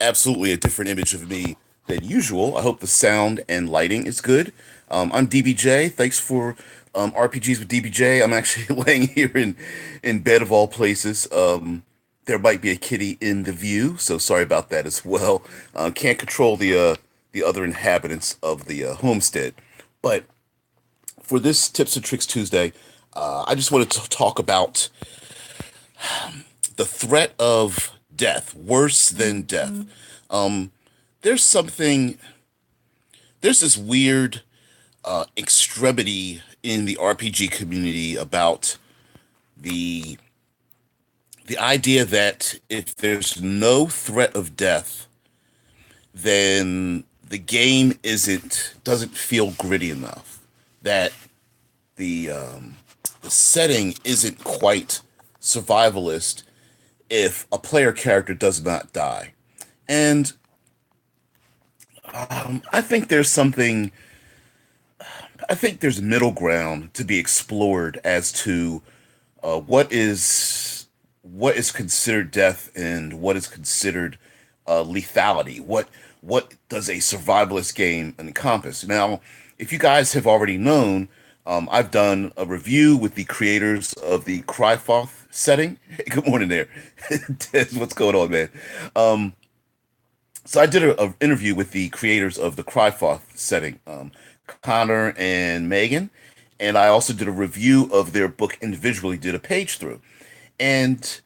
absolutely a different image of me than usual. I hope the sound and lighting is good. I'm DBJ. Thanks for RPGs with DBJ. I'm actually laying here in bed of all places. There might be a kitty in the view, so sorry about that as well. Can't control the other inhabitants of the homestead. But for this Tips and Tricks Tuesday, I just wanted to talk about the threat of death, worse than death. Um, there's something, there's this weird extremity in the RPG community about the the idea that if there's no threat of death, then the game doesn't feel gritty enough. That the setting isn't quite survivalist if a player character does not die. And I think there's something, I think there's middle ground to be explored as to what is considered death and what is considered lethality. What does a survivalist game encompass? Now, if you guys have already known, I've done a review with the creators of the Cryfoth setting. Hey, good morning there. What's going on, man? Um, so I did a interview with the creators of the Cryfoth setting, Connor and Megan, and I also did a review of their book individually, did a page through. And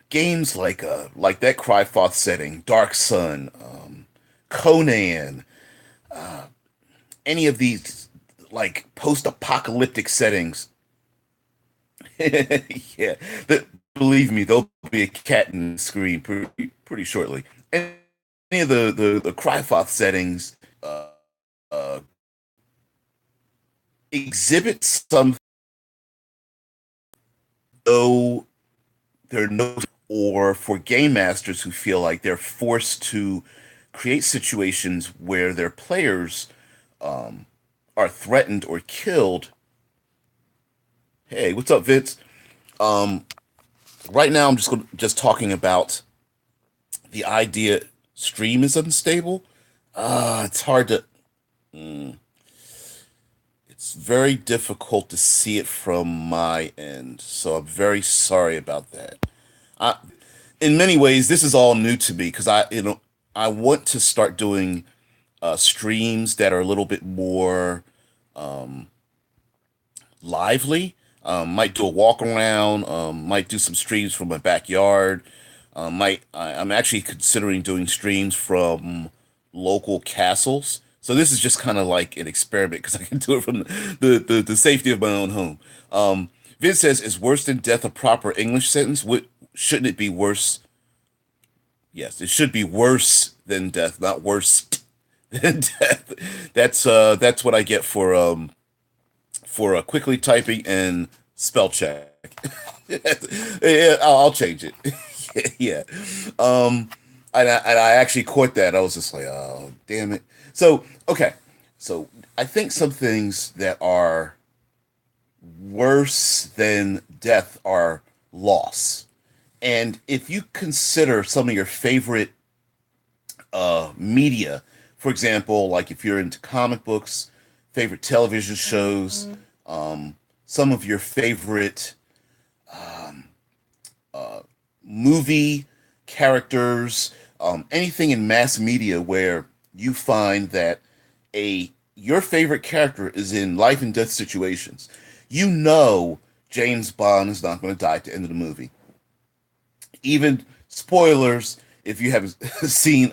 games like that Cryfoth setting, Dark Sun, Conan, any of these like post-apocalyptic settings, yeah, that believe me, there'll be a cat in the screen pretty shortly. Any of the Cryfoth settings uh, exhibit some, though there are no, or for game masters who feel like they're forced to create situations where their players um, are threatened or killed. Hey, what's up, Vince? Um, right now, just talking about the idea stream is unstable. It's hard to. mm, it's very difficult to see it from my end, so I'm very sorry about that. I, in many ways, this is all new to me because I want to start doing streams that are a little bit more um, lively. Might do a walk around. Might do some streams from my backyard. I'm actually considering doing streams from local castles. So this is just kind of like an experiment because I can do it from the safety of my own home. Vince says, "Is worse than death a proper English sentence? Shouldn't it be worse? Yes, it should be worse than death, not worse than death. That's what I get for quickly typing and spell check. Yeah, I'll change it. Yeah. Um, and I actually caught that. I was just like, oh, damn it. So, okay. So I think some things that are worse than death are loss. And if you consider some of your favorite media, for example, like if you're into comic books, favorite television shows, some of your favorite um, uh, movie characters, anything in mass media where you find that a your favorite character is in life and death situations, you know James Bond is not going to die at the end of the movie. Even spoilers, if you haven't seen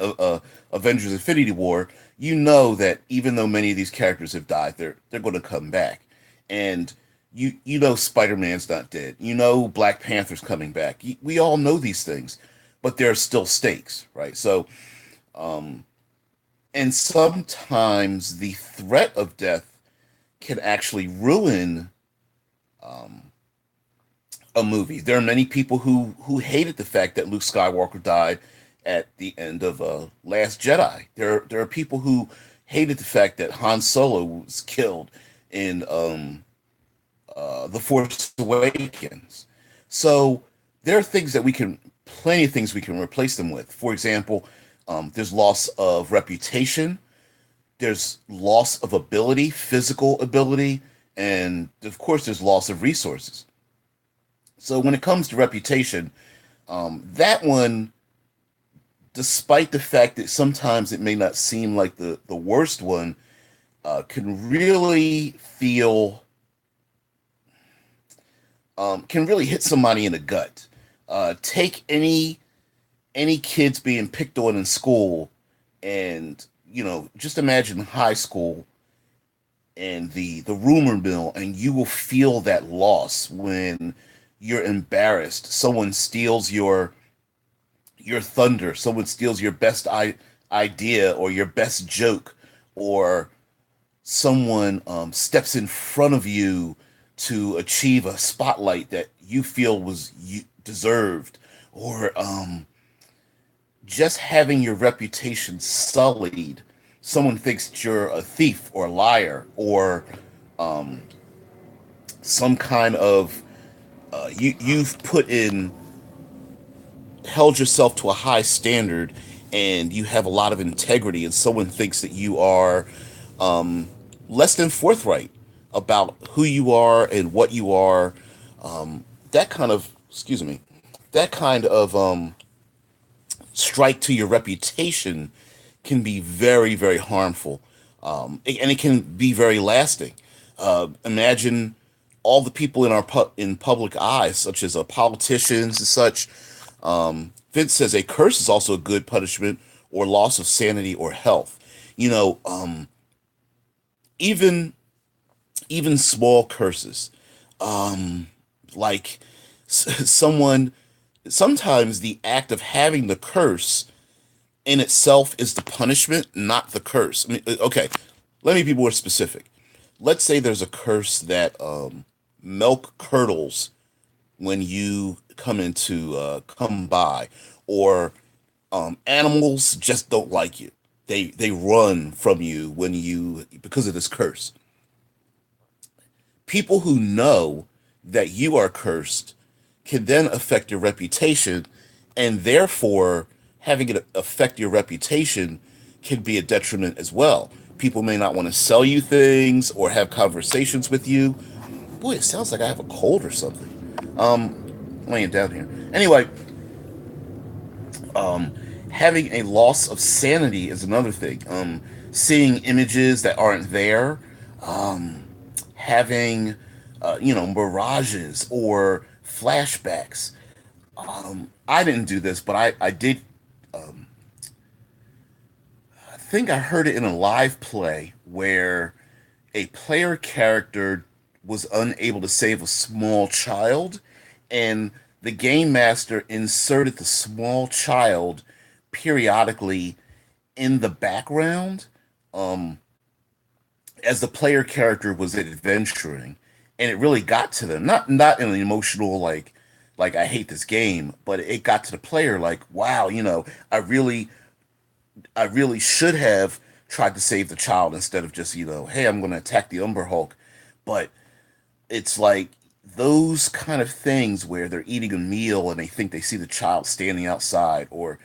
Avengers: Infinity War, you know that even though many of these characters have died, they're going to come back, and you know Spider-Man's not dead. You know Black Panther's coming back. We all know these things, but there are still stakes, right? So, um, and sometimes the threat of death can actually ruin um, a movie. There are many people who hated the fact that Luke Skywalker died at the end of Last Jedi. There are people who hated the fact that Han Solo was killed in The Force Awakens. So there are things that we can, plenty of things we can replace them with. For example, There's loss of reputation. There's loss of ability, physical ability, and of course, there's loss of resources. So when it comes to reputation, that one, despite the fact that sometimes it may not seem like the worst one, can really feel can really hit somebody in the gut. Take any kids being picked on in school, and just imagine high school and the rumor mill, and you will feel that loss when you're embarrassed. Someone steals your thunder. Someone steals your best idea or your best joke, or someone steps in front of you to achieve a spotlight that you feel was you deserved, or just having your reputation sullied. Someone thinks that you're a thief or a liar, or um, some kind of you've put in held yourself to a high standard, and you have a lot of integrity, and someone thinks that you are um, less than forthright about who you are and what you are. That kind of, excuse me, that kind of strike to your reputation can be very, very harmful, and it can be very lasting. Imagine all the people in in public eyes, such as politicians and such. Vince says a curse is also a good punishment or loss of sanity or health. You know, even even small curses, like someone. Sometimes the act of having the curse in itself is the punishment, not the curse. I mean, okay, let me be more specific. Let's say there's a curse that milk curdles when you come by, or animals just don't like you. They run from you when you because of this curse. People who know that you are cursed can then affect your reputation, and therefore having it affect your reputation can be a detriment as well. People may not want to sell you things or have conversations with you. Boy, it sounds like I have a cold or something. Laying down here. Anyway, um, having a loss of sanity is another thing. Seeing images that aren't there, um, having mirages or flashbacks. I didn't do this, but I did. I think I heard it in a live play where a player character was unable to save a small child, and the game master inserted the small child periodically in the background, um, as the player character was adventuring, and it really got to them. Not in an emotional like I hate this game, but it got to the player like, wow, I really I really should have tried to save the child instead of just, hey, I'm going to attack the Umber Hulk. But it's like those kind of things where they're eating a meal and they think they see the child standing outside, or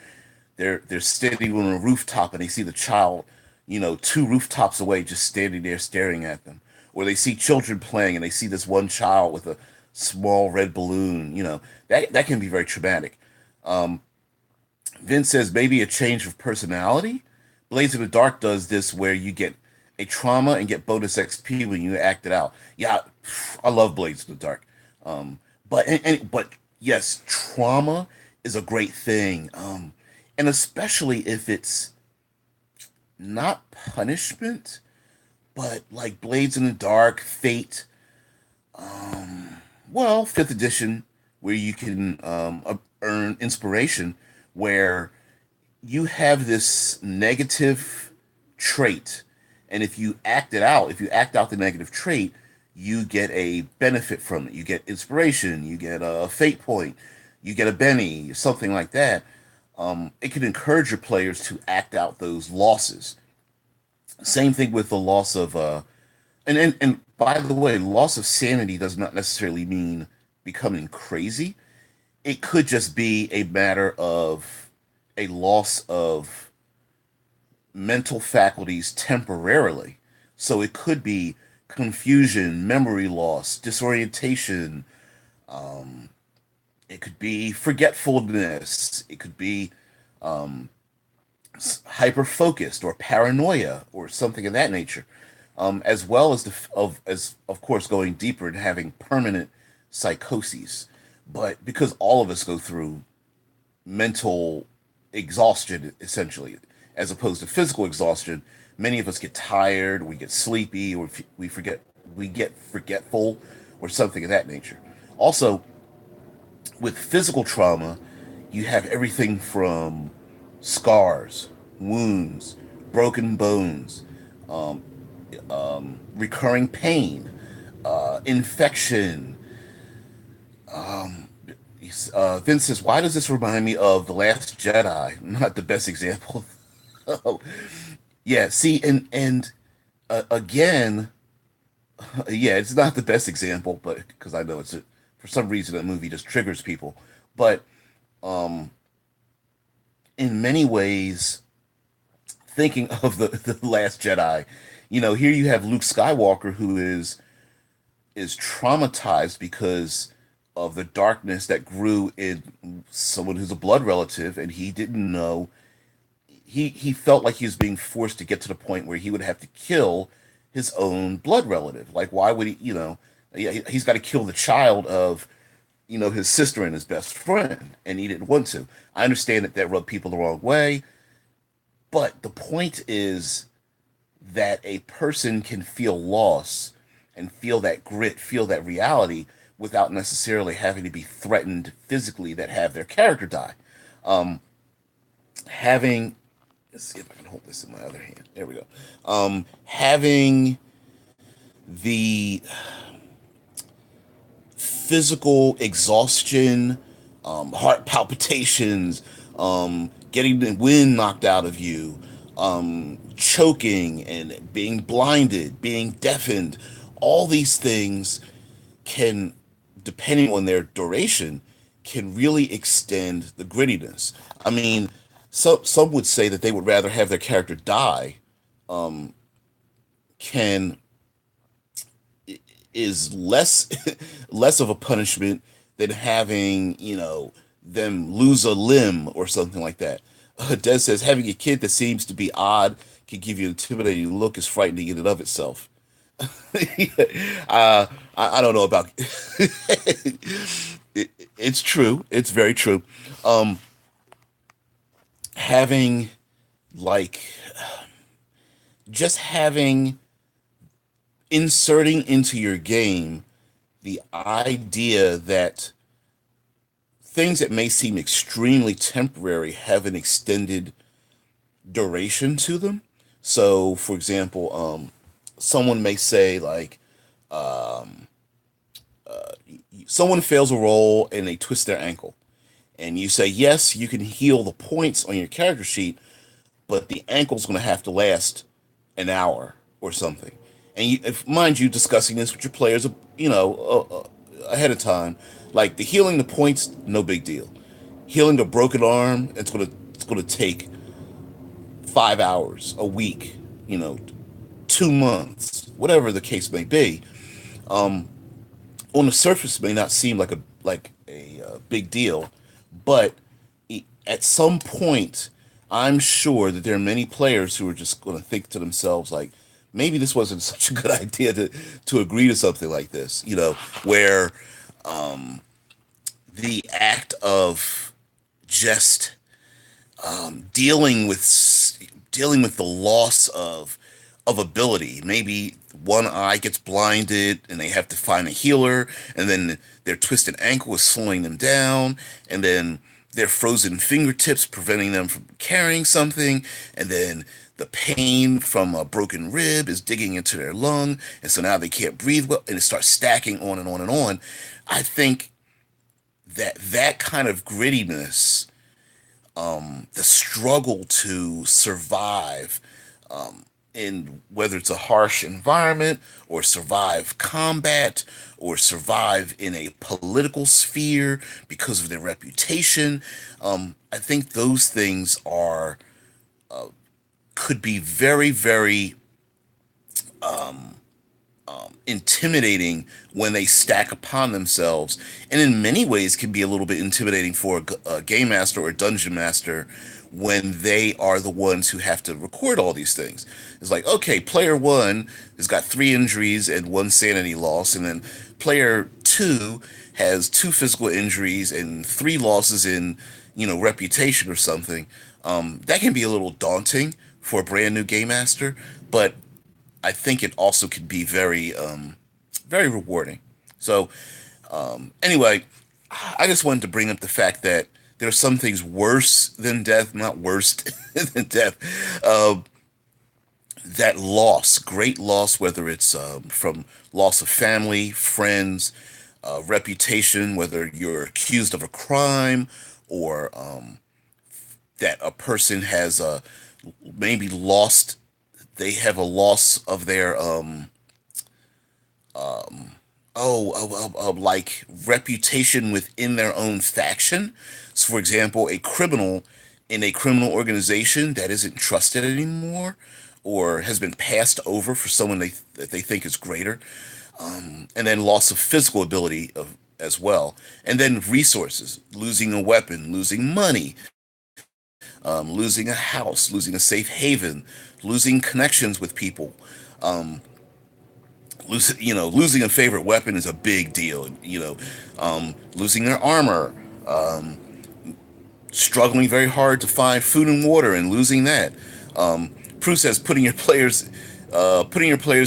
they're standing on a rooftop and they see the child, two rooftops away, just standing there staring at them. Or they see children playing and they see this one child with a small red balloon. That can be very traumatic. Um, Vince says maybe a change of personality. Blades in the Dark does this where you get a trauma and get bonus XP when you act it out. Yeah, I love Blades in the Dark. But yes, trauma is a great thing. And especially if it's not punishment, but like Blades in the Dark, Fate, fifth edition, where you can earn inspiration, where you have this negative trait, and if you act out the negative trait, you get a benefit from it. You get inspiration, you get a fate point, you get a Benny, something like that. It can encourage your players to act out those losses. Same thing with the loss of and by the way, loss of sanity does not necessarily mean becoming crazy. It could just be a matter of a loss of mental faculties temporarily. So it could be confusion, memory loss, disorientation. It could be forgetfulness. It could be hyper focused or paranoia or something of that nature, as well as as of course going deeper and having permanent psychoses. But because all of us go through mental exhaustion essentially, as opposed to physical exhaustion, many of us get tired, we get sleepy, or we get forgetful, or something of that nature. Also, with physical trauma, you have everything from scars, wounds, broken bones, recurring pain, infection. Vince says, "Why does this remind me of The Last Jedi?" Not the best example. Oh, yeah. See, again, yeah, it's not the best example, but because I know for some reason that movie just triggers people. But in many ways, thinking of the Last Jedi, here you have Luke Skywalker who is traumatized because of the darkness that grew in someone who's a blood relative, and he didn't know. He felt like he was being forced to get to the point where he would have to kill his own blood relative. Like, why would he? Yeah, he's got to kill the child of his sister and his best friend, and he didn't want to. I understand that rubbed people the wrong way, but the point is that a person can feel loss and feel that grit, feel that reality without necessarily having to be threatened physically that have their character die. Um, having Let's see if I can hold this in my other hand. There we go. Having the physical exhaustion, heart palpitations, getting the wind knocked out of you, choking and being blinded, being deafened, all these things can, depending on their duration, can really extend the grittiness. I mean, some would say that they would rather have their character die. Can is less less of a punishment than having them lose a limb or something like that. Des says having a kid that seems to be odd can give you an intimidating look is frightening in and of itself. I don't know about it's true. It's very true. Um, having like just having inserting into your game the idea that things that may seem extremely temporary have an extended duration to them. So, for example, someone may say like someone fails a roll and they twist their ankle, and you say yes, you can heal the points on your character sheet, but the ankle's going to have to last an hour or something. And mind you, discussing this with your players, ahead of time, like the healing the points, no big deal. Healing a broken arm, it's gonna take 5 hours, a week, 2 months, whatever the case may be. On the surface, may not seem like a big deal, but at some point, I'm sure that there are many players who are just going to think to themselves like, maybe this wasn't such a good idea to agree to something like this. Where the act of just dealing with the loss of ability. Maybe one eye gets blinded and they have to find a healer, and then their twisted ankle is slowing them down, and then their frozen fingertips preventing them from carrying something, and then the pain from a broken rib is digging into their lung, and so now they can't breathe well, and it starts stacking on and on and on. I think that kind of grittiness, the struggle to survive, in whether it's a harsh environment or survive combat or survive in a political sphere because of their reputation. I think those things could be very, very intimidating when they stack upon themselves, and in many ways can be a little bit intimidating for a game master or a dungeon master when they are the ones who have to record all these things. It's like, okay, player one has got 3 injuries and 1 sanity loss, and then player two has 2 physical injuries and 3 losses in, reputation or something. That can be a little daunting for a brand new game master, but I think it also could be very, very rewarding. So, anyway, I just wanted to bring up the fact that there are some things worse than death, not worst than death. Uh, that loss, great loss, whether it's from loss of family, friends, reputation, whether you're accused of a crime, or that a person has maybe lost, they have a loss of their like reputation within their own faction. So, for example, a criminal in a criminal organization that isn't trusted anymore, or has been passed over for someone that they think is greater, and then loss of physical ability as well, and then resources, losing a weapon, losing money, losing a house, losing a safe haven, losing connections with people. Um, losing a favorite weapon is a big deal. Losing their armor, um, struggling very hard to find food and water and losing that. Prue says putting your players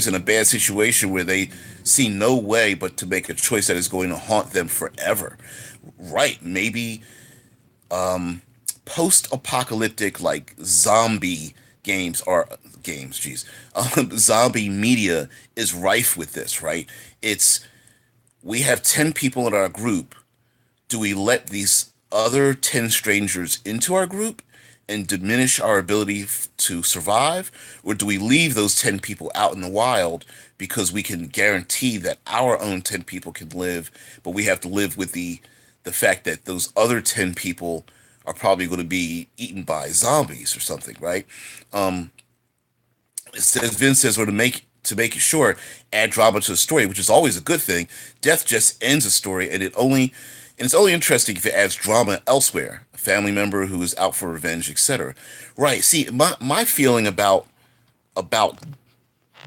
in a bad situation where they see no way but to make a choice that is going to haunt them forever. Right? Maybe post-apocalyptic like zombie games are games. Geez, zombie media is rife with this. Right? It's We have 10 people in our group. Do we let these other 10 strangers into our group and diminish our ability to survive? Or do we leave those 10 people out in the wild because we can guarantee that our own 10 people can live, but we have to live with the fact that those other 10 people are probably going to be eaten by zombies or something, right? Um, it says Vince says, or to make it short, add drama to the story, which is always a good thing. Death just ends a story, and it's only interesting if it adds drama elsewhere. A family member who is out for revenge, etc. Right. See, my feeling about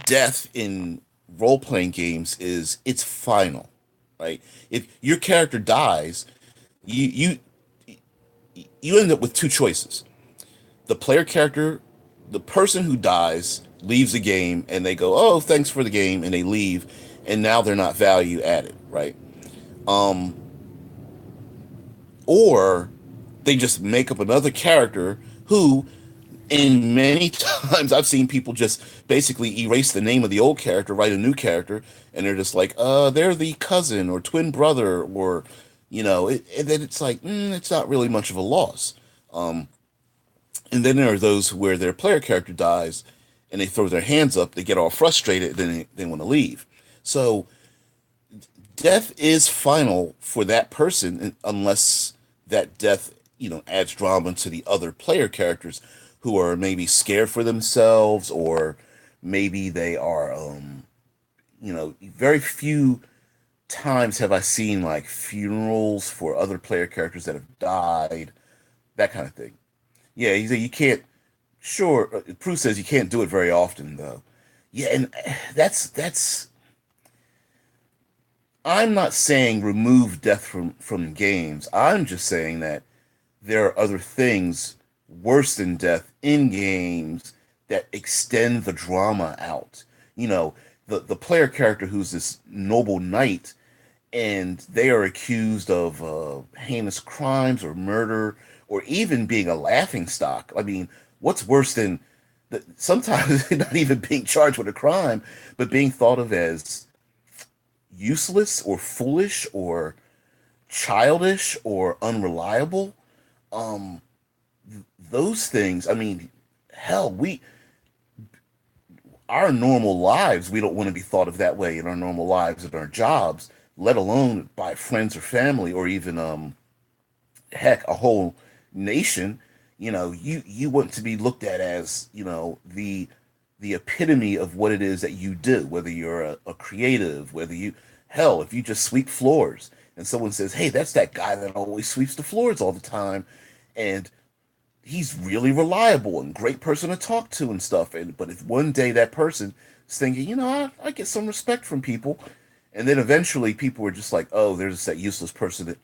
death in role playing games is it's final. Right. If your character dies, you you end up with two choices. The player character, the person who dies leaves the game and they go, "Oh, thanks for the game," and they leave, and now they're not value added, right? Um, or they just make up another character who, in many times I've seen people just basically erase the name of the old character, write a new character, and they're just like, they're the cousin or twin brother, or and then it's like, it's not really much of a loss. Um, and then there are those where their player character dies and they throw their hands up, they get all frustrated, then they want to leave. So death is final for that person unless that death, adds drama to the other player characters who are maybe scared for themselves, or maybe they are, very few times have I seen like funerals for other player characters that have died, that kind of thing. Yeah, he said you can't. Sure, Prue says you can't do it very often though. Yeah, and that's. I'm not saying remove death from games. I'm just saying that there are other things worse than death in games that extend the drama out. The player character who's this noble knight, and they are accused of heinous crimes or murder, or even being a laughing stock. I mean, what's worse than sometimes not even being charged with a crime, but being thought of as useless or foolish or childish or unreliable? Um, those things. I mean, hell, our normal lives, we don't want to be thought of that way in our normal lives, in our jobs, let alone by friends or family, or even heck, a whole nation. you want to be looked at as, the epitome of what it is that you do, whether you're a creative, whether you, hell, if you just sweep floors and someone says, hey, that's that guy that always sweeps the floors all the time. And he's really reliable and great person to talk to and stuff. And but if one day that person is thinking, I get some respect from people, and then eventually people are just like, oh, there's that useless person that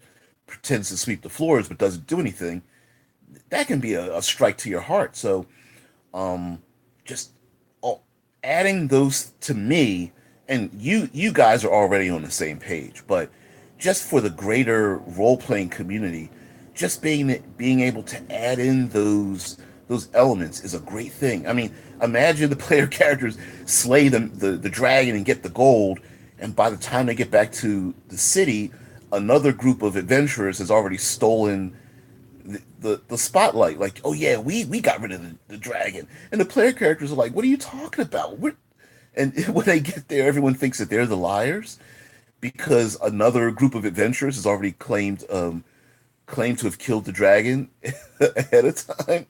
pretends to sweep the floors but doesn't do anything, that can be a strike to your heart. So just oh, adding those to me, and you guys are already on the same page, but just for the greater role playing community, just being able to add in those elements is a great thing. I mean, imagine the player characters slay the dragon and get the gold, and by the time they get back to the city, another group of adventurers has already stolen the spotlight. Like, oh yeah, we got rid of the dragon, and the player characters are like, what are you talking about? And when they get there, everyone thinks that they're the liars because another group of adventurers has already claimed to have killed the dragon ahead of time,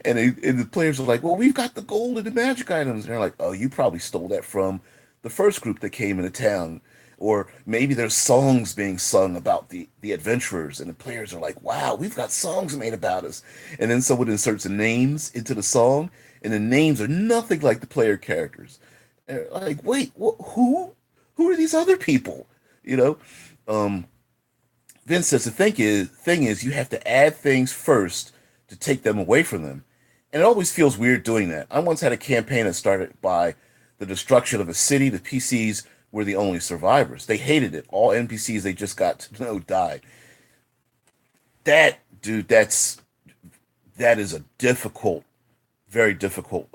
and the players are like, well, we've got the gold and the magic items, and they're like, oh, you probably stole that from the first group that came into town. Or maybe there's songs being sung about the adventurers, and the players are like, wow, we've got songs made about us. And then someone inserts the names into the song, and the names are nothing like the player characters. And they're like, wait, who are these other people? You know? Um, Vince says the thing is you have to add things first to take them away from them. And it always feels weird doing that. I once had a campaign that started by the destruction of a city. The PCs were the only survivors. They hated it. All NPCs they just got to know died. That dude, that is a difficult, very difficult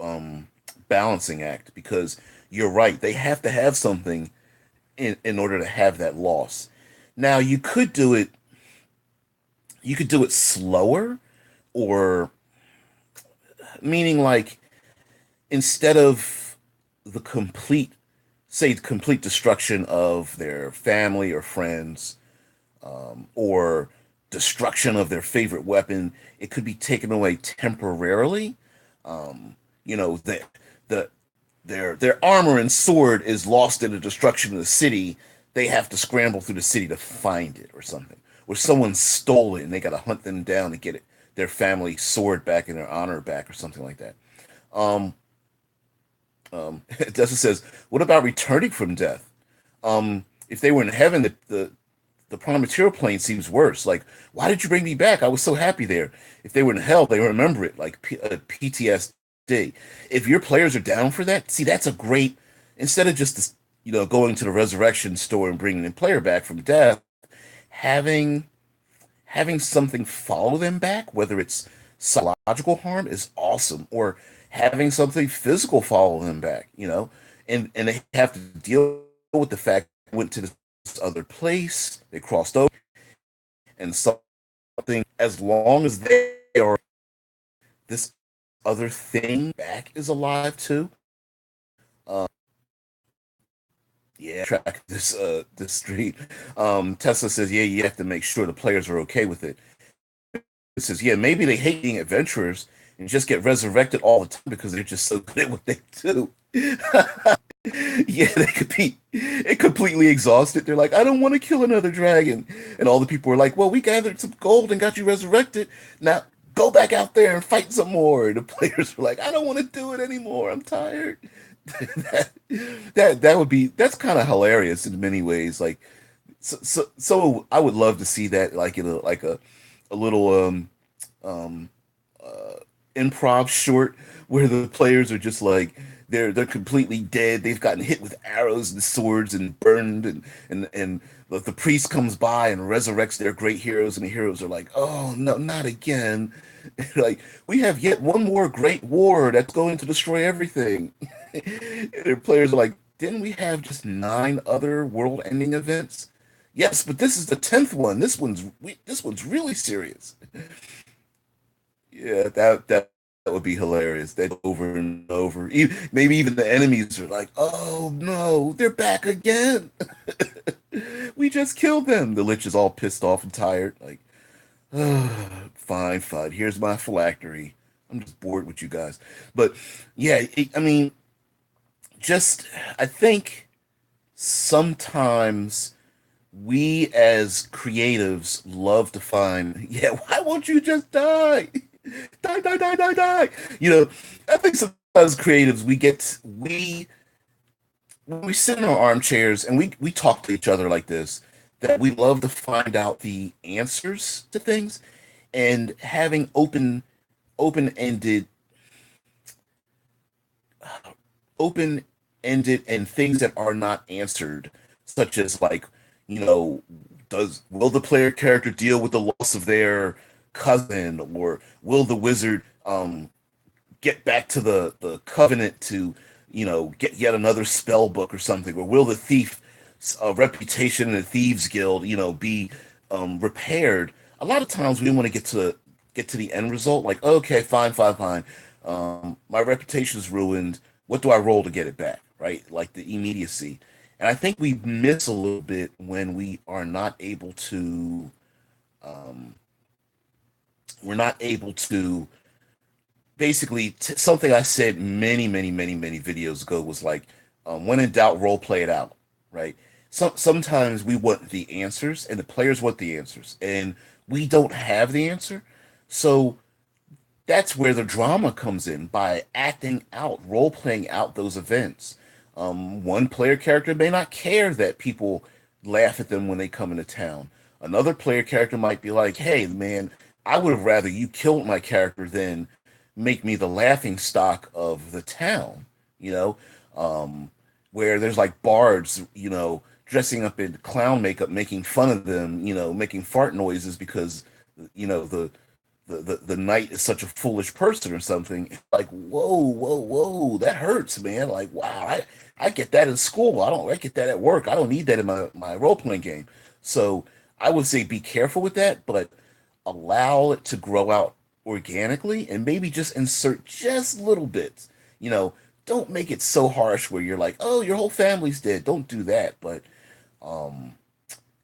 balancing act because you're right. They have to have something in order to have that loss. Now you could do it slower, or meaning like instead of the complete, say, complete destruction of their family or friends, or destruction of their favorite weapon, it could be taken away temporarily. The their armor and sword is lost in the destruction of the city. They have to scramble through the city to find it or something. Or someone stole it and they got to hunt them down to get it, their family sword back and their honor back or something like that. Um, Dessa says, "What about returning from death? If they were in heaven, the prime material plane seems worse. Like, why did you bring me back? I was so happy there. If they were in hell, they remember it like PTSD. If your players are down for that, see, that's a great. Instead of just going to the resurrection store and bringing the player back from death, having having something follow them back, whether it's psychological harm, is awesome, or having something physical follow them back, and they have to deal with the fact they went to this other place, they crossed over, and something, as long as they are, this other thing back is alive too. Um, yeah, track this street. Tesla says, yeah, you have to make sure the players are okay with it. It says, yeah, maybe they hate being adventurers and just get resurrected all the time because they're just so good at what they do. Yeah, they could be completely exhausted. They're like, I don't want to kill another dragon. And all the people are like, well, we gathered some gold and got you resurrected. Now go back out there and fight some more. And the players are like, I don't want to do it anymore. I'm tired. that that's kind of hilarious in many ways. Like, so I would love to see that, like, in a little um uh improv short where the players are just like, they're completely dead. They've gotten hit with arrows and swords and burned, and the priest comes by and resurrects their great heroes, and the heroes are like, oh no, not again. Like, we have yet one more great war that's going to destroy everything. And their players are like, didn't we have just nine other world-ending events? Yes, but this is the 10th one. This one's really serious. Yeah, that would be hilarious. That over and over. Maybe even the enemies are like, "Oh no, they're back again. We just killed them." The Lich is all pissed off and tired. Like, Fine, fine. Here's my phylactery. I'm just bored with you guys. But yeah, I mean, just I think sometimes we as creatives love to find, yeah, why won't you just die? Die, die, die, die, die. You know, I think sometimes creatives we when we sit in our armchairs and we talk to each other like this, that we love to find out the answers to things and having open-ended open-ended and things that are not answered, such as like, you know, does will the player character deal with the loss of their cousin, or will the wizard get back to the covenant to, get yet another spell book or something, or will the thief reputation in the thieves guild, be repaired. A lot of times we want to get to the end result, like, okay, fine, fine, fine, my reputation is ruined, what do I roll to get it back, right? Like the immediacy. And I think we miss a little bit when um, we're not able to basically something I said many, many, many, many videos ago was like, when in doubt, role play it out, right? Sometimes we want the answers, and the players want the answers, and we don't have the answer. So that's where the drama comes in by acting out, role playing out those events. One player character may not care that people laugh at them when they come into town. Another player character might be like, "Hey, man, I would have rather you killed my character than make me the laughing stock of the town." You know, um, where there's like bards, dressing up in clown makeup, making fun of them, making fart noises because the knight is such a foolish person or something. Like, whoa, whoa, whoa, that hurts, man. Like, wow, I get that in school. I get that at work. I don't need that in my role playing game. So I would say be careful with that, but allow it to grow out organically and maybe just insert just little bits. You know, don't make it so harsh where you're like, oh, your whole family's dead. Don't do that. But um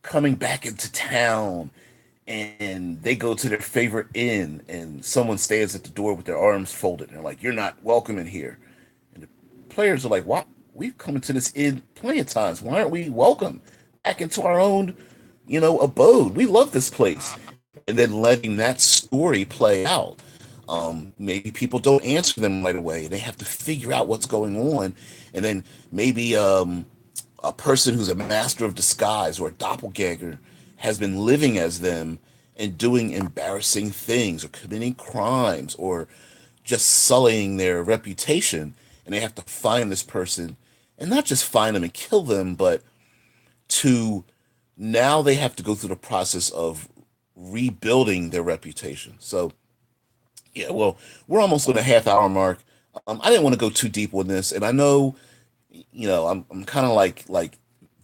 coming back into town and they go to their favorite inn and someone stands at the door with their arms folded and they're like, you're not welcome in here. And the players are like, what? We've come into this inn plenty of times. Why aren't we welcome back into our own, abode? We love this place. And then letting that story play out. Maybe people don't answer them right away. They have to figure out what's going on. And then maybe a person who's a master of disguise or a doppelganger has been living as them and doing embarrassing things or committing crimes or just sullying their reputation. And they have to find this person and not just find them and kill them, but to now they have to go through the process of rebuilding their reputation. So, yeah, well, we're almost at a half hour mark. I didn't want to go too deep on this, and I know, I'm kind of like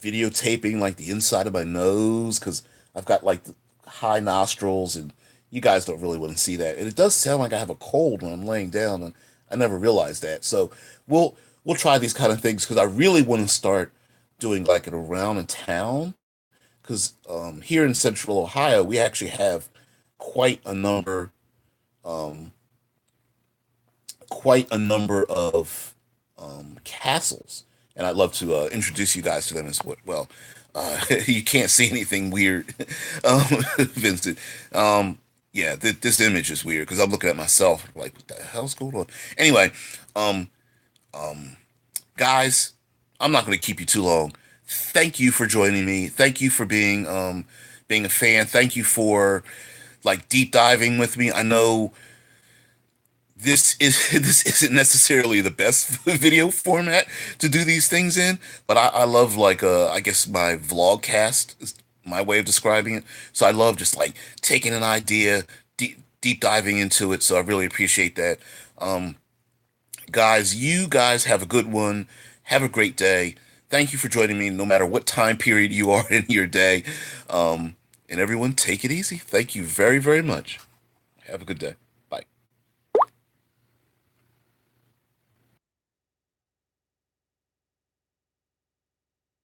videotaping like the inside of my nose because I've got like the high nostrils, and you guys don't really want to see that. And it does sound like I have a cold when I'm laying down, and I never realized that. So we'll try these kind of things because I really want to start doing like an around in town because here in Central Ohio we actually have quite a number um, quite a number of castles, and I'd love to introduce you guys to them as well. You can't see anything weird, Vincent. Yeah, this image is weird because I'm looking at myself like, what the hell's going on? Anyway, um, um, guys, I'm not going to keep you too long. Thank you for joining me. Thank you for being a fan. Thank you for like deep diving with me. I know this isn't necessarily the best video format to do these things in, but I love like I guess my vlogcast is my way of describing it. So I love just like taking an idea, deep diving into it. So I really appreciate that. Um, Guys, you guys have a good one. Have a great day. Thank you for joining me, no matter what time period you are in your day. And everyone, take it easy. Thank you very, very much. Have a good day.